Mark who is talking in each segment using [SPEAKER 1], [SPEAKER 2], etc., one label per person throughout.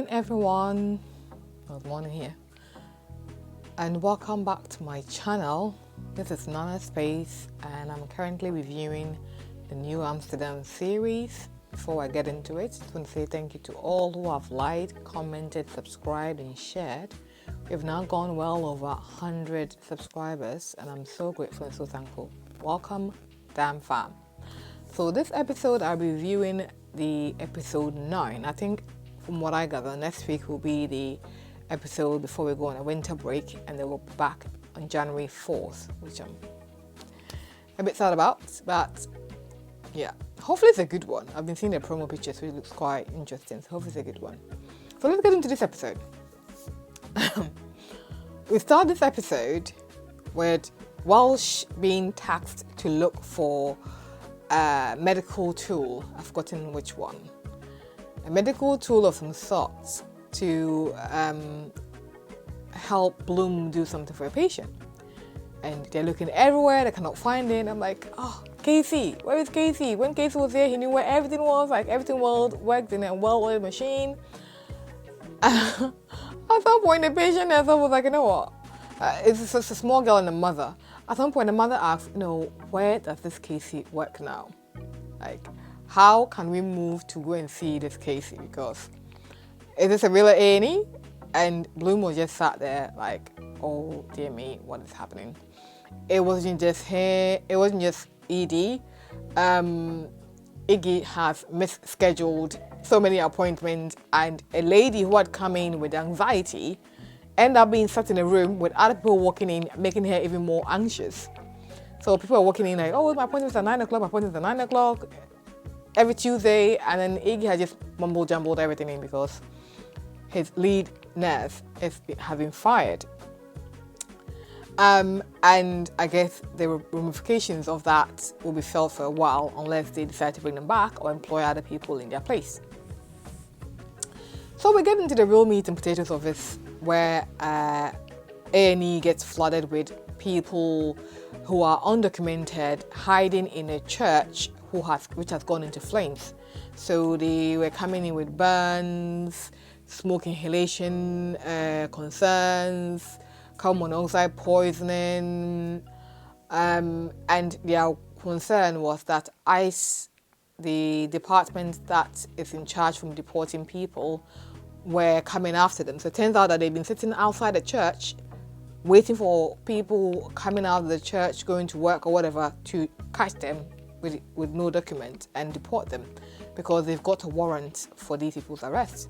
[SPEAKER 1] morning, everyone. Good morning here. And welcome back to my channel. This is Nana Space, and I'm currently reviewing the new Amsterdam series. Before I get into it, I just want to say thank you to all who have liked, commented, subscribed, and shared. We've now gone well over 100 subscribers, and I'm so grateful and so thankful. Welcome, Damn Fam. So this episode, I'll be reviewing the episode 9. I think from what I gather, next week will be the episode before we go on a winter break, and then we'll be back on January 4th, which I'm a bit sad about, but yeah, hopefully it's a good one. I've been seeing the promo pictures, so it looks quite interesting, so hopefully it's a good one. So let's get into this episode. We start this episode with Walsh being tasked to look for a medical tool. I've forgotten which one. A medical tool of some sort to help Bloom do something for a patient. And they're looking everywhere, they cannot find it. I'm like, oh, Casey, where is Casey? When Casey was there, he knew where everything was, like everything worked in a well-oiled machine. At some point, the patient herself was like, you know what? It's just a small girl and a mother. At some point, the mother asked, where does this Casey work now? Like, how can we move to go and see this Casey? Because is this a real A&E? And Bloom was just sat there like, oh dear me, what is happening? It wasn't just her, it wasn't just ED. Iggy has misscheduled so many appointments, and a lady who had come in with anxiety ended up being sat in a room with other people walking in, making her even more anxious. So people are walking in like, oh, my appointment's at 9 o'clock, my appointment's at 9 o'clock every Tuesday, and then Iggy had just jumbled everything in because his lead nurse has been fired. And I guess the ramifications of that will be felt for a while unless they decide to bring them back or employ other people in their place. So we get into the real meat and potatoes of this, where A&E gets flooded with people who are undocumented hiding in a church which has gone into flames. So they were coming in with burns, smoke inhalation concerns, carbon monoxide poisoning, and their concern was that ICE, the department that is in charge from deporting people, were coming after them. So it turns out that they've been sitting outside the church waiting for people coming out of the church, going to work or whatever, to catch them with no document and deport them because they've got a warrant for these people's arrest.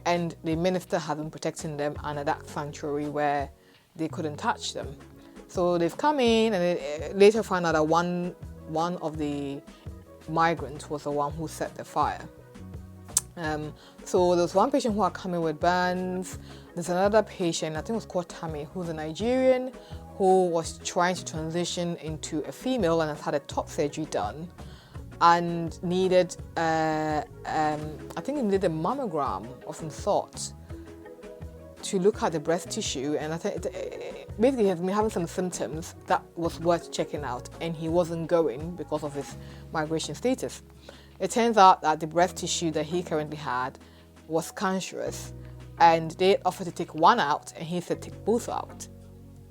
[SPEAKER 1] And the minister has been protecting them under that sanctuary where they couldn't touch them. So they've come in, and they later found out that one of the migrants was the one who set the fire. So there's one patient who are coming with burns. There's another patient, I think it was called Tammy, who's a Nigerian who was trying to transition into a female and has had a top surgery done and needed, I think he needed a mammogram of some sort to look at the breast tissue. And I think basically he has been having some symptoms that was worth checking out, and he wasn't going because of his migration status. It turns out that the breast tissue that he currently had was cancerous, and they offered to take one out, and he said take both out.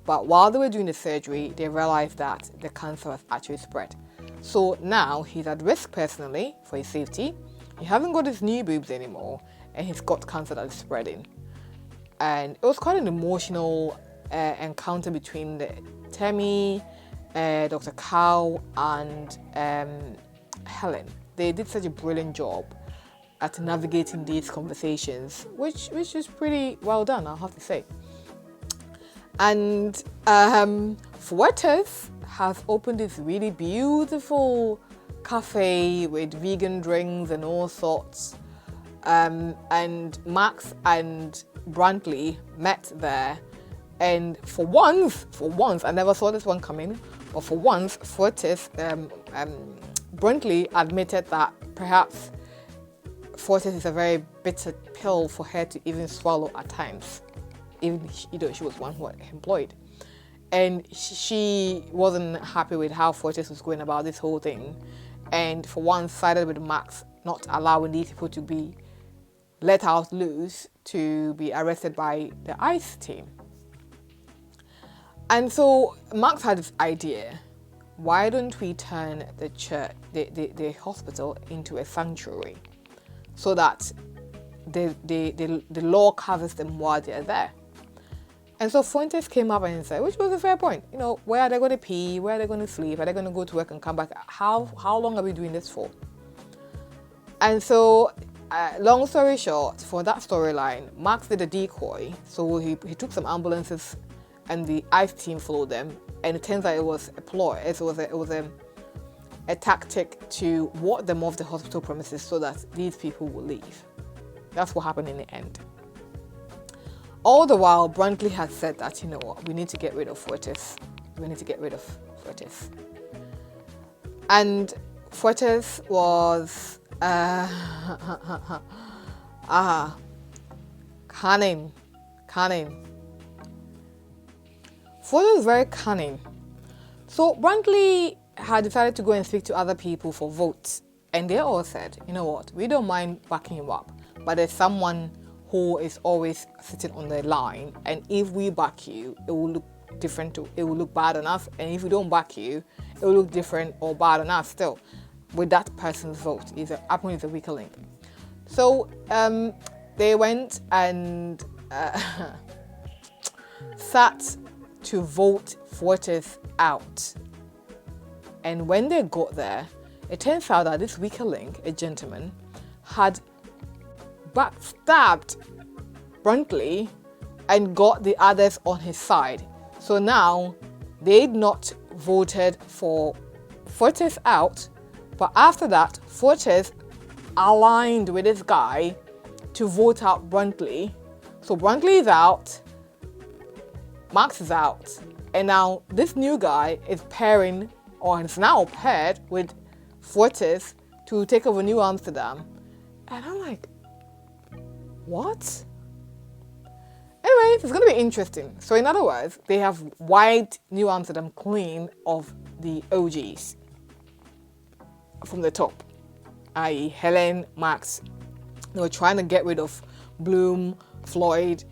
[SPEAKER 1] But while they were doing the surgery, they realized that the cancer has actually spread. So now he's at risk personally for his safety. He hasn't got his new boobs anymore, and he's got cancer that is spreading. And it was quite an emotional encounter between Temi, Dr. Cow, and Helen. They did such a brilliant job at navigating these conversations, which is pretty well done, I'll have to say. And Fuertes has opened this really beautiful cafe with vegan drinks and all sorts. And Max and Brantley met there. And for once, I never saw this one coming, but for once, Fuertes, Brantley admitted that perhaps Fuertes is a very bitter pill for her to even swallow at times, even though she was one who was employed. And she wasn't happy with how Fuertes was going about this whole thing, and for once sided with Max, not allowing these people to be let out loose to be arrested by the ICE team. And so Max had this idea: why don't we turn the church, the hospital, into a sanctuary, so that the law covers them while they're there? And so Fuentes came up and said, which was a fair point, where are they going to pee? Where are they going to sleep? Are they going to go to work and come back? How long are we doing this for? And so, long story short, for that storyline, Max did a decoy. So he took some ambulances, and the ICE team followed them. And it turns out it was a ploy. It was a tactic to ward them off the hospital premises so that these people would leave. That's what happened in the end. All the while, Brantley had said that, we need to get rid of Fuertes. We need to get rid of Fuertes. And Fuertes was cunning. Fuertes was very cunning. So Brantley had decided to go and speak to other people for votes. And they all said, we don't mind backing you up, but there's someone who is always sitting on the line, and if we back you, it will look different. It will look bad on us, and if we don't back you, it will look different or bad on us still, with that person's vote. Apple is a weaker link. So they went and sat to vote Fuertes out. And when they got there, it turns out that this weaker link, a gentleman, had backstabbed Brantley and got the others on his side. So now they'd not voted for Fuertes out, but after that, Fuertes aligned with this guy to vote out Brantley. So Brantley is out, Max is out, and now this new guy is pairing, or is now paired with Fuertes to take over New Amsterdam. And I'm like, what? Anyways, it's going to be interesting. So in other words, they have wiped New Amsterdam clean of the OGs from the top, i.e. Helen, Max. They were trying to get rid of Bloom, Floyd,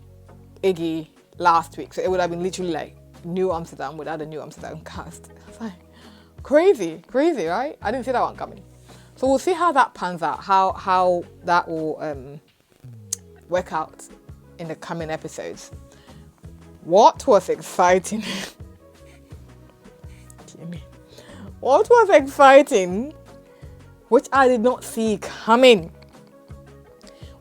[SPEAKER 1] Iggy last week. So it would have been literally like New Amsterdam without a New Amsterdam cast. It's like crazy, right? I didn't see that one coming. So we'll see how that pans out, how that will work out in the coming episodes. What was exciting? What was exciting, which I did not see coming,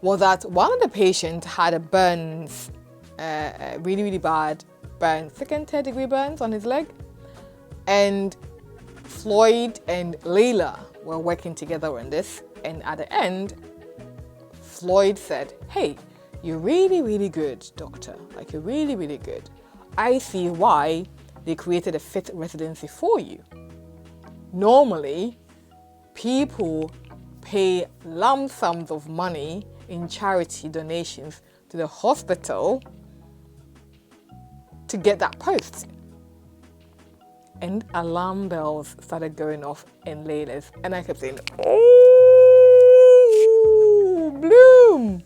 [SPEAKER 1] was that one of the patients had a burns, really, really bad burns, second, third degree burns on his leg. And Floyd and Layla were working together on this. And at the end, Floyd said, hey, you're really, really good, doctor. Like, you're really, really good. I see why they created a fifth residency for you. Normally, people pay lump sums of money in charity donations to the hospital to get that post. And alarm bells started going off in Layla's. And I kept saying, oh, Bloom.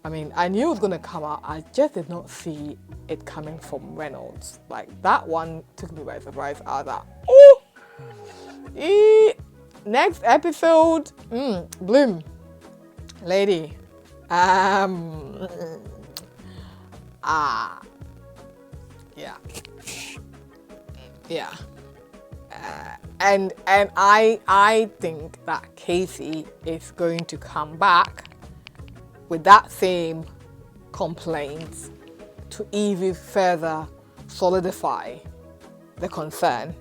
[SPEAKER 1] I mean, I knew it was going to come out. I just did not see it coming from Reynolds. Like, that one took me by surprise. I was like, oh. Next episode, Bloom. Lady. Yeah. Yeah. And I think that Casey is going to come back with that same complaint to even further solidify the concern.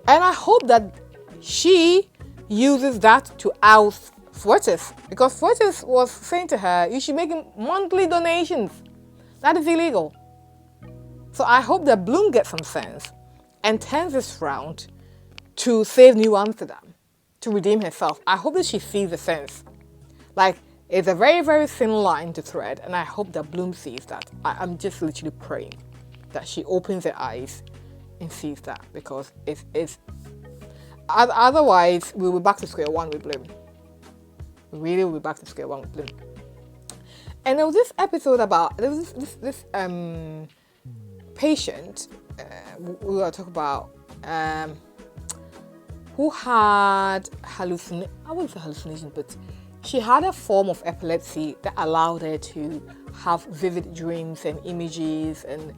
[SPEAKER 1] And I hope that she uses that to oust Fuertes, because Fuertes was saying to her, you should make monthly donations. That is illegal. So I hope that Bloom gets some sense and turns this round to save New Amsterdam, to redeem herself. I hope that she sees the sense. Like, it's a very, very thin line to thread, and I hope that Bloom sees that. I'm just literally praying that she opens her eyes and sees that, because it's otherwise we'll be back to square one with Bloom. really will be back to square one with Bloom. And there was this episode about this patient we were talking about who had I wouldn't say hallucination, but she had a form of epilepsy that allowed her to have vivid dreams and images, and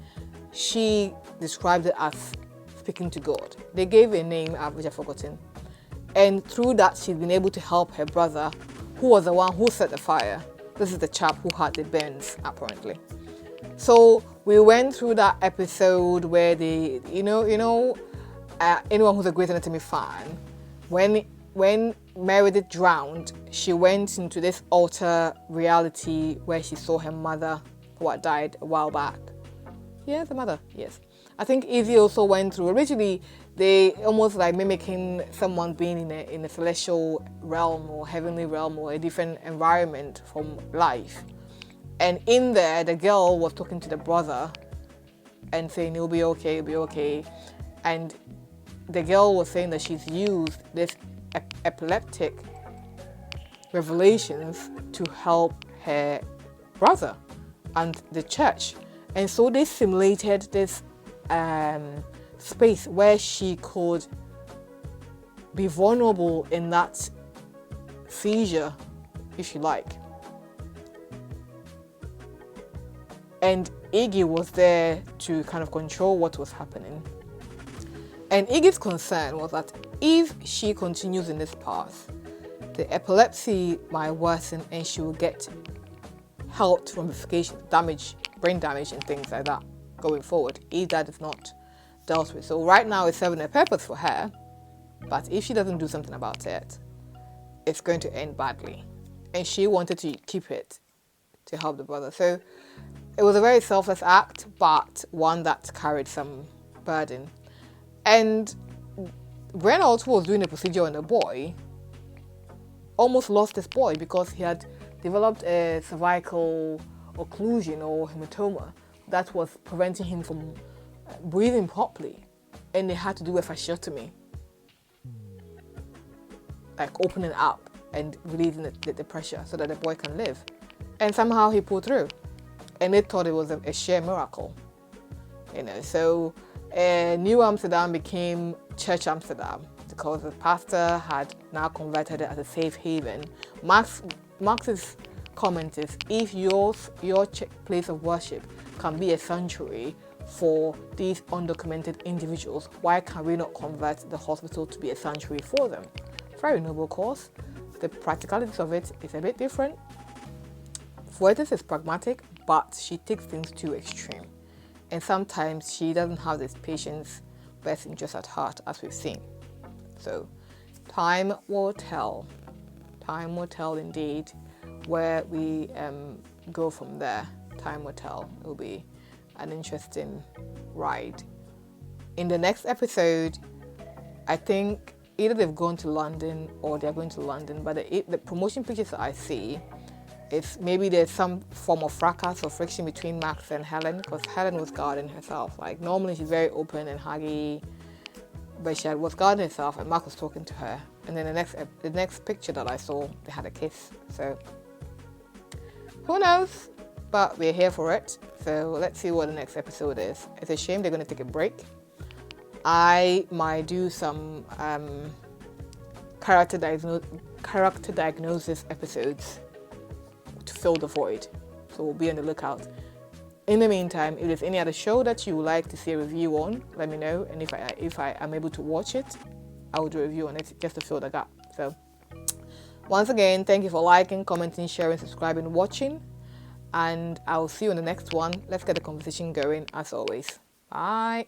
[SPEAKER 1] she described it as speaking to God. They gave a name, which I've forgotten. And through that, she's been able to help her brother, who was the one who set the fire. This is the chap who had the burns, apparently. So we went through that episode where they, anyone who's a Grey's Anatomy fan, when Meredith drowned, she went into this alter reality where she saw her mother, who had died a while back. Yeah, the mother, yes. I think Izzy also went through, originally they almost like mimicking someone being in a celestial realm or heavenly realm or a different environment from life. And in there, the girl was talking to the brother and saying, it'll be okay, it'll be okay. And the girl was saying that she's used this epileptic revelations to help her brother and the church. And so they simulated this space where she could be vulnerable in that seizure, if you like. And Iggy was there to kind of control what was happening. And Iggy's concern was that if she continues in this path, the epilepsy might worsen and she will get health ramifications, damage, brain damage and things like that going forward, if that is not dealt with. So right now it's serving a purpose for her, but if she doesn't do something about it, it's going to end badly. And she wanted to keep it to help the brother. So it was a very selfless act, but one that carried some burden. And Reynolds, who was doing the procedure on the boy, almost lost this boy because he had developed a cervical occlusion or hematoma that was preventing him from breathing properly. And they had to do a fasciotomy, like opening up and releasing the pressure so that the boy can live. And somehow he pulled through. And they thought it was a sheer miracle. So New Amsterdam became Church Amsterdam because the pastor had now converted it as a safe haven. Marx's comment is, if your place of worship can be a sanctuary for these undocumented individuals, why can we not convert the hospital to be a sanctuary for them? Very noble cause. The practicalities of it is a bit different. Fuertes is pragmatic, but she takes things too extreme. And sometimes she doesn't have this patient's best interest at heart, as we've seen. So time will tell. Time will tell indeed where we go from there. Time will tell. It will be an interesting ride. In the next episode, I think either they've gone to London or they're going to London, but the promotion pictures that I see, it's maybe there's some form of fracas or friction between Max and Helen, because Helen was guarding herself. Like normally she's very open and huggy, but she was guarding herself and Max was talking to her. And then the next picture that I saw, they had a kiss. So who knows? But we're here for it. So let's see what the next episode is. It's a shame they're going to take a break. I might do some character diagnosis episodes to fill the void. So we'll be on the lookout. In the meantime, if there's any other show that you would like to see a review on, let me know. And if I am able to watch it, I will do a review on it just to fill the gap. So once again, thank you for liking, commenting, sharing, subscribing, watching. And I'll see you on the next one. Let's get the conversation going as always. Bye.